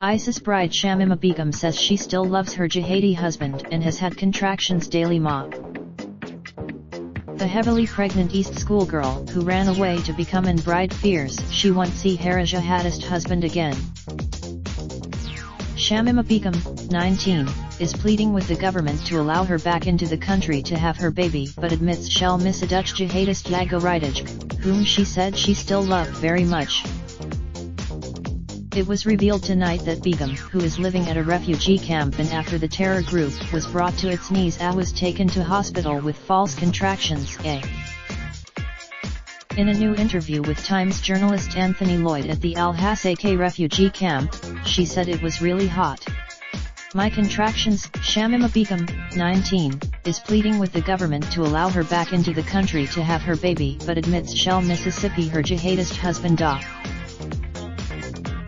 ISIS bride Shamima Begum says she still loves her jihadi husband and has had contractions daily. The heavily pregnant East schoolgirl who ran away to become an bride fears she won't see her jihadist husband again. Shamima Begum, 19, is pleading with the government to allow her back into the country to have her baby, but admits she'll miss a Dutch jihadist Yago Rijdijk, whom she said she still loved very much. It was revealed tonight that Begum, who is living at a refugee camp and after the terror group was brought to its knees, was taken to hospital with false contractions. In a new interview with Times journalist Anthony Lloyd at the Al-Hasaka refugee camp, she said it was really hot. My contractions. Shamima Begum, 19, is pleading with the government to allow her back into the country to have her baby, but admits she'll Mississippi her jihadist husband.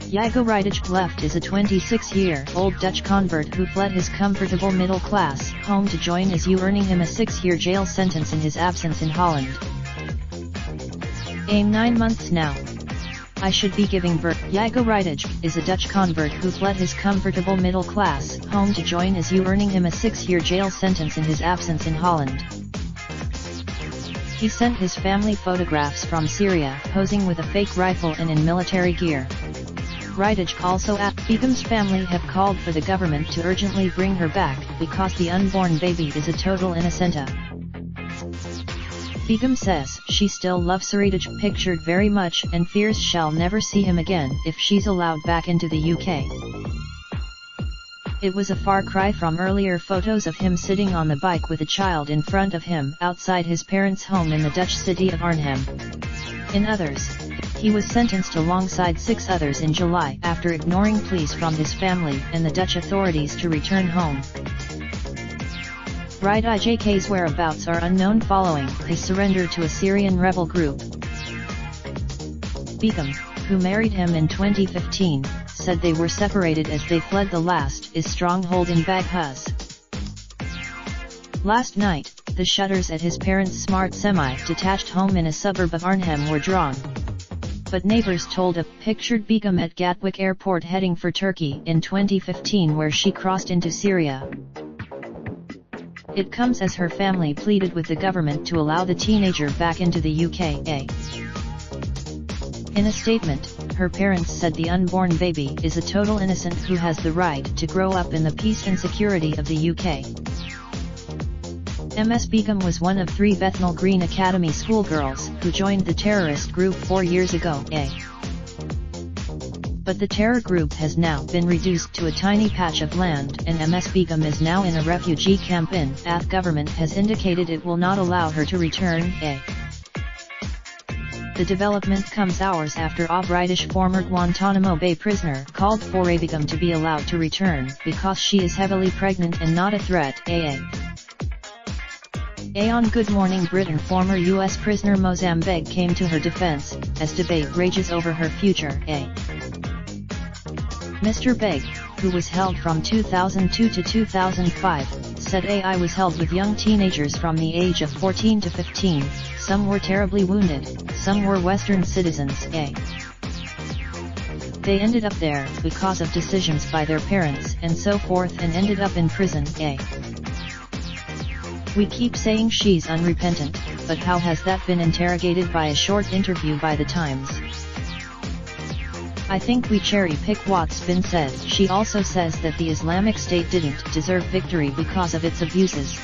Yago Rijdijk left is a 26-year-old Dutch convert who fled his comfortable middle-class home to join ISU, earning him a 6-year jail sentence in his absence in Holland. 9 months now. I should be giving birth. Yago Rijdijk is a Dutch convert who fled his comfortable middle-class home to join ISU, earning him a 6-year jail sentence in his absence in Holland. He sent his family photographs from Syria, posing with a fake rifle and in military gear. Rijdijk also added Begum's family have called for the government to urgently bring her back, because the unborn baby is a total innocent. Begum says she still loves Rijdijk pictured very much and fears she'll never see him again if she's allowed back into the UK. It was a far cry from earlier photos of him sitting on the bike with a child in front of him outside his parents' home in the Dutch city of Arnhem. In others, he was sentenced alongside 6 others in July after ignoring pleas from his family and the Dutch authorities to return home. Rijdijk's whereabouts are unknown following his surrender to a Syrian rebel group. Begum, who married him in 2015, said they were separated as they fled the last IS stronghold in Baghuz. Last night, the shutters at his parents' smart semi-detached home in a suburb of Arnhem were drawn. But neighbors told of pictured Begum at Gatwick Airport heading for Turkey in 2015, where she crossed into Syria. It comes as her family pleaded with the government to allow the teenager back into the UK. In a statement, her parents said the unborn baby is a total innocent who has the right to grow up in the peace and security of the UK. Ms. Begum was one of 3 Bethnal Green Academy schoolgirls who joined the terrorist group 4 years ago. But the terror group has now been reduced to a tiny patch of land, and Ms. Begum is now in a refugee camp in Ath. Government has indicated it will not allow her to return. The development comes hours after a British former Guantanamo Bay prisoner called for Begum to be allowed to return because she is heavily pregnant and not a threat. On Good Morning Britain, former U.S. prisoner Mozambique came to her defense, as debate rages over her future. Mr. Begg, who was held from 2002 to 2005, said I was held with young teenagers from the age of 14 to 15, some were terribly wounded, some were Western citizens. They ended up there because of decisions by their parents and so forth, and ended up in prison. We keep saying she's unrepentant, but how has that been interrogated by a short interview by The Times? I think we cherry-pick what's been said. She also says that the Islamic State didn't deserve victory because of its abuses.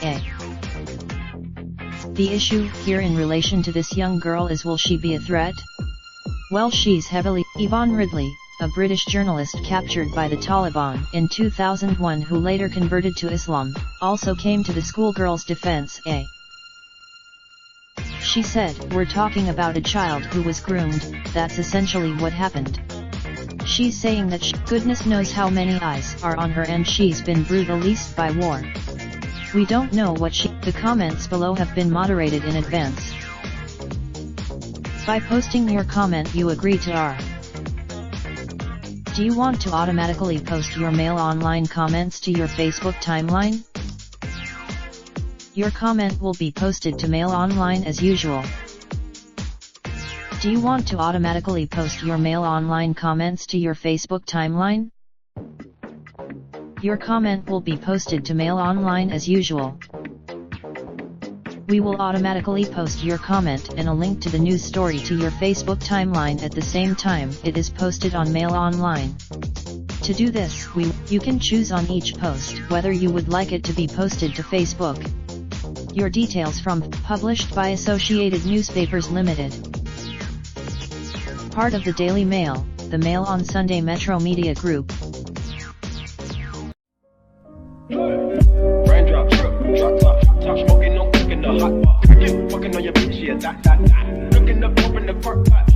The issue here in relation to this young girl is, will she be a threat? Well, she's heavily. Yvonne Ridley, a British journalist captured by the Taliban in 2001 who later converted to Islam, also came to the schoolgirl's defense. She said, "We're talking about a child who was groomed, that's essentially what happened." She's saying that goodness knows how many eyes are on her and she's been brutalized by war. We don't know what The comments below have been moderated in advance. By posting your comment you agree to our. Do you want to automatically post your mail online comments to your Facebook timeline? Your comment will be posted to Mail Online as usual. Do you want to automatically post your Mail Online comments to your Facebook timeline? Your comment will be posted to Mail Online as usual. We will automatically post your comment and a link to the news story to your Facebook timeline at the same time it is posted on Mail Online. To do this, you can choose on each post whether you would like it to be posted to Facebook. Your details from published by Associated Newspapers Limited. Part of the Daily Mail, the Mail on Sunday Metro Media Group. Raindrop, drop top, smoking, no cooking the hot pot. Fucking on your bitch, yeah, that. Looking up, open the park pot.